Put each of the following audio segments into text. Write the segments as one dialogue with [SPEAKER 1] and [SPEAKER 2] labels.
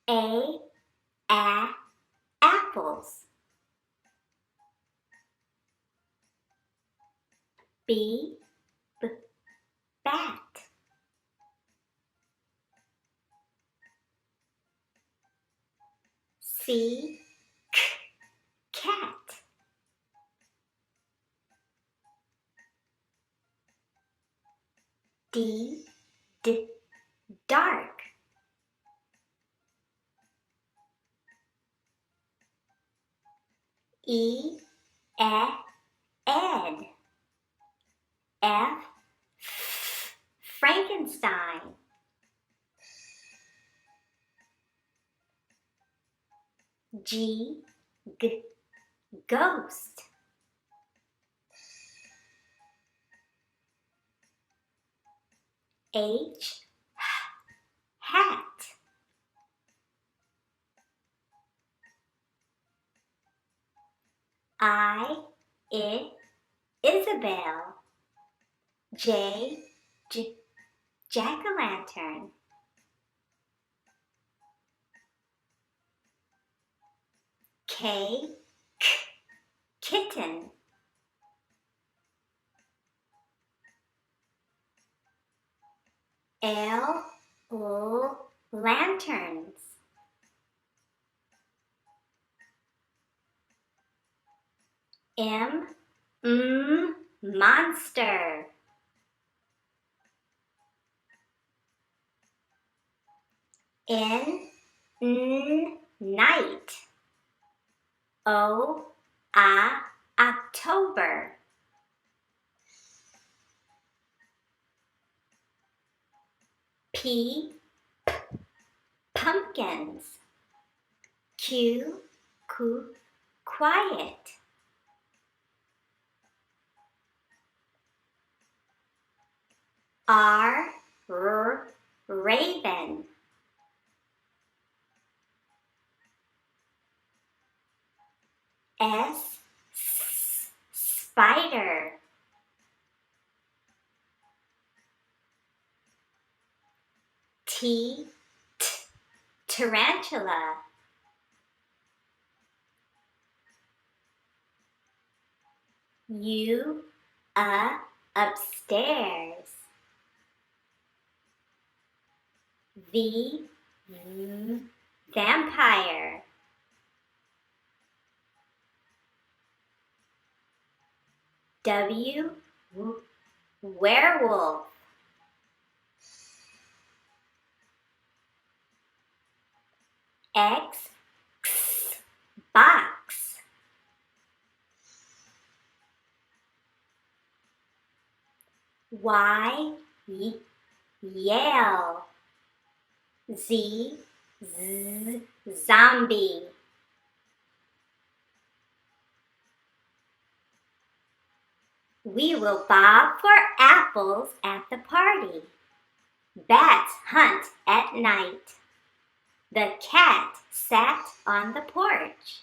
[SPEAKER 1] A, apples. B, bat. C, cat. D, dark. E, egg. F, Frankenstein. G, ghost. H, hat. I, Isabel. J, jack-o'-lantern. K, kitten. L, lanterns. M, monster. N, night. O, October. P, pumpkins. Q, quiet. R, raven. S, spider. T, tarantula. U, upstairs. V, vampire. W, werewolf. X, box. Y, yell. Z, zombie. We will bob for apples at the party. Bats hunt at night. The cat sat on the porch.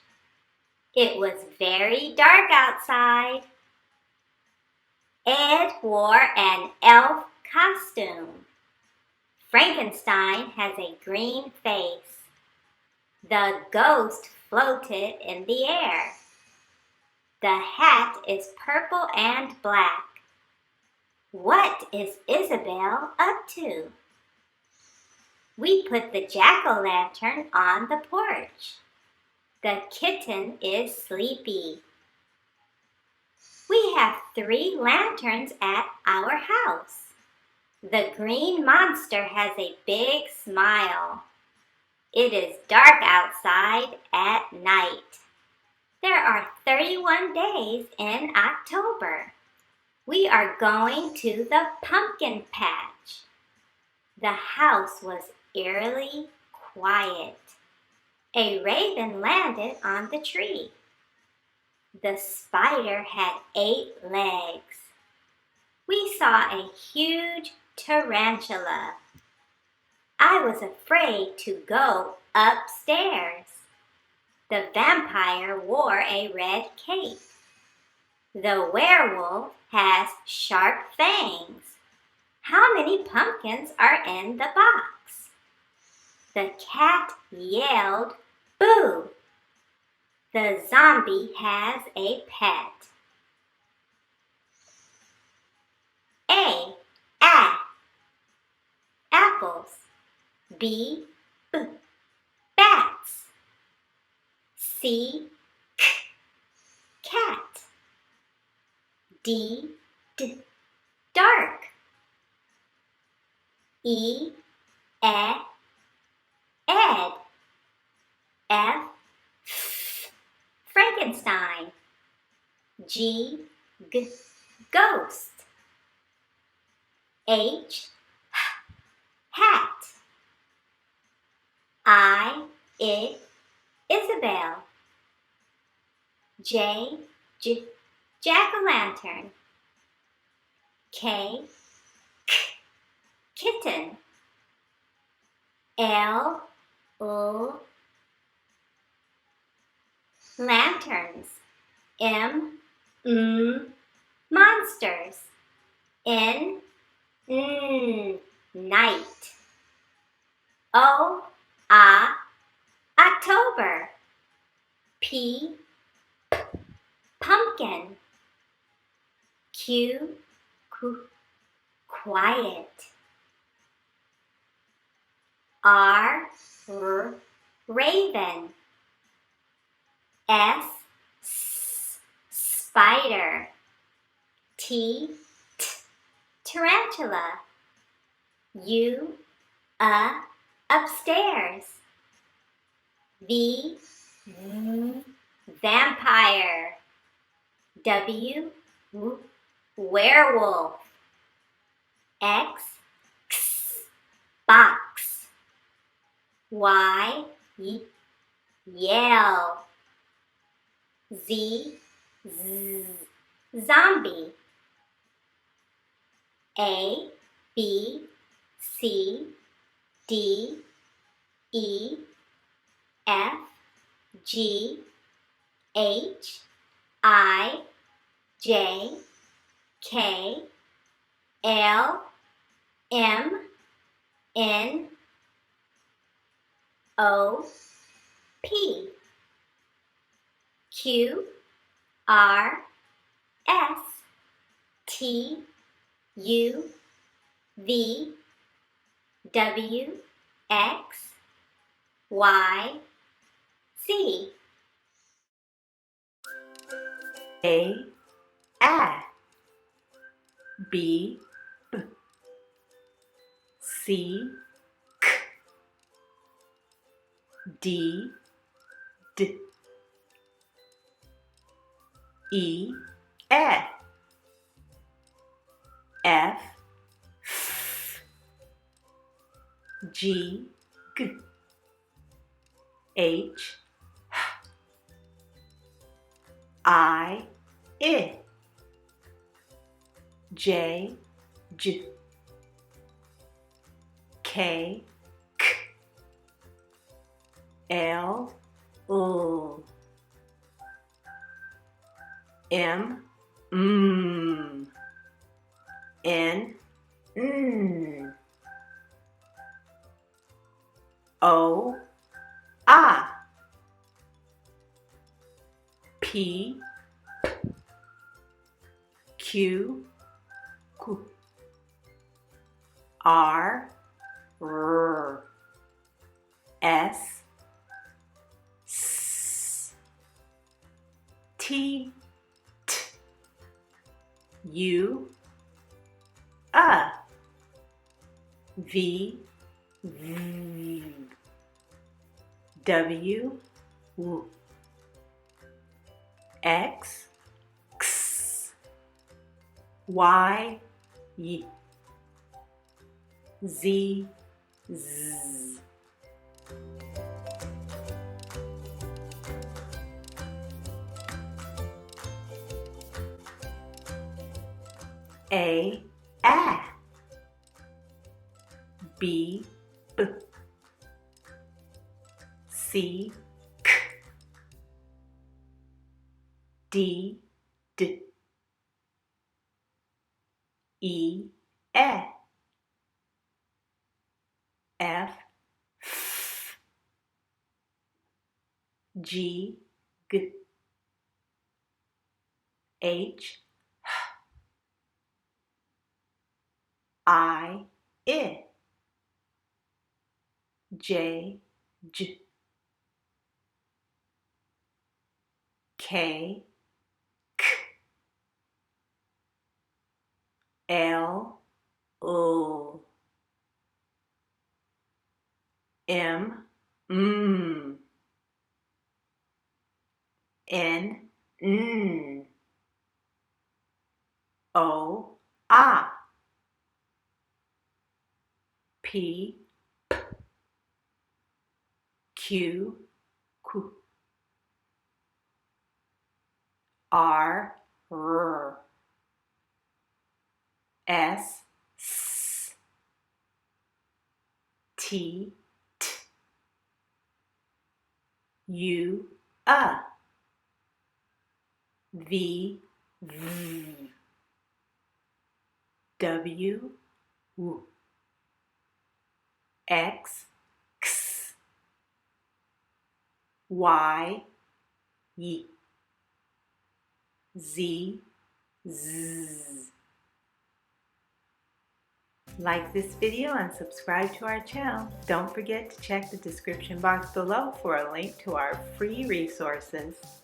[SPEAKER 1] It was very dark outside. Ed wore an elf costume. Frankenstein has a green face. The ghost floated in the air. The hat is purple and black. What is Isabel up to? We put the jack-o'-lantern on the porch. The kitten is sleepy. We have 3 lanterns at our house. The green monster has a big smile. It is dark outside at night. There are 31 days in October. We are going to the pumpkin patch. The house was eerily quiet. A raven landed on the tree. The spider had 8 legs. We saw a huge tarantula. I was afraid to go upstairs. The vampire wore a red cape. The werewolf has sharp fangs. How many pumpkins are in the box? The cat yelled, "Boo!" The zombie has a pet. A. Apples. B. Bats. C. Cat. D. Dark. E. Ed. F. Frankenstein. G. Ghost. H. Hat. I. Isabel. J. Jack-o'-lantern. K. Kitten. L. Lanterns. M. Monsters. N. Night. O. October. P. Pumpkin. Q. Quiet. R. Raven. S. Spider. T. Tarantula. U. Upstairs. V. Vampire. W. Werewolf. X. Box. Y. Yell. Z. Zombie. A. B. C. D. E. F. G. H. I. J. K. L. M. N. O. P. Q. R. S. T. U. V. W. X. Y. Z.
[SPEAKER 2] A. B. C. D. E. F. G. H. I. J. K. L. M. N. O. P. Q. R. S. T. U. V. W. X. Y. Z. A. B. C. D. E. F. G, G, H, I, J, J, K, K, L, M, N, O, P, Q, Q, R, S, T, U, V, W, X, Y, Z, Z. Like this video and subscribe to our channel. Don't forget to check the description box below for a link to our free resources.